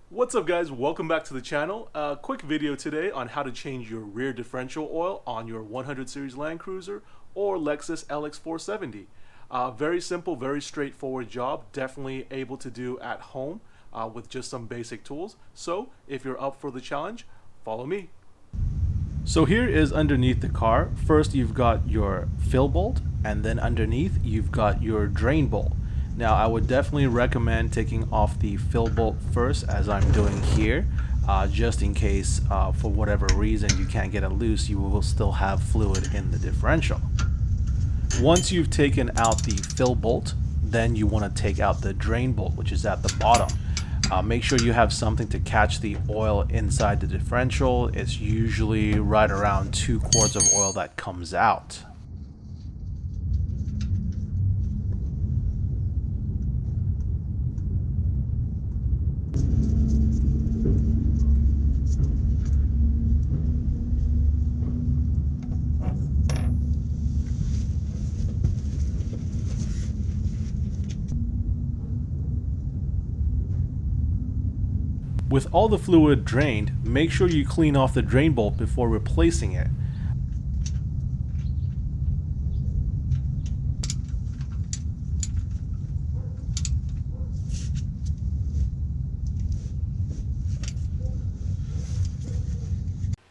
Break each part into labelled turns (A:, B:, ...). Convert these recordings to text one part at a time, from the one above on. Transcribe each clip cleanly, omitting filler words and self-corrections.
A: What's up guys, welcome back to the channel. A quick video today on how to change your rear differential oil on your 100 series Land Cruiser or Lexus LX470. Very simple, very straightforward job, definitely able to do at home with just some basic tools. So if you're up for the challenge, follow me. So here is underneath the car. First you've got your fill bolt, and then underneath you've got your drain bolt. Now I would definitely recommend taking off the fill bolt first, as I'm doing here, just in case for whatever reason you can't get it loose, you will still have fluid in the differential. Once you've taken out the fill bolt, then you want to take out the drain bolt, which is at the bottom. Make sure you have something to catch the oil inside the differential. It's usually right around 2 quarts of oil that comes out. With all the fluid drained, make sure you clean off the drain bolt before replacing it.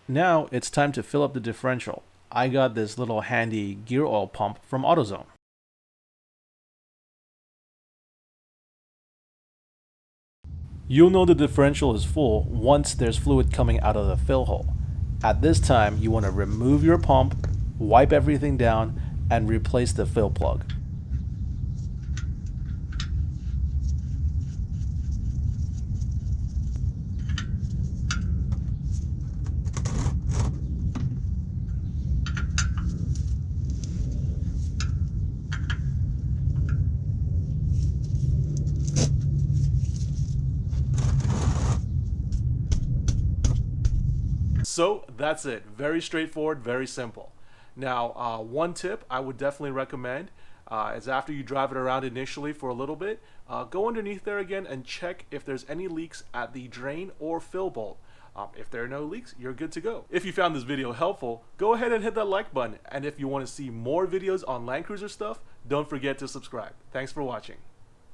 A: Now it's time to fill up the differential. I got this little handy gear oil pump from AutoZone. You'll know the differential is full once there's fluid coming out of the fill hole. At this time, you want to remove your pump, wipe everything down, and replace the fill plug. So that's it. Very straightforward, very simple. Now, one tip I would definitely recommend is after you drive it around initially for a little bit, go underneath there again and check if there's any leaks at the drain or fill bolt. If there are no leaks, you're good to go. If you found this video helpful, go ahead and hit that like button. And if you want to see more videos on Land Cruiser stuff, don't forget to subscribe. Thanks for watching.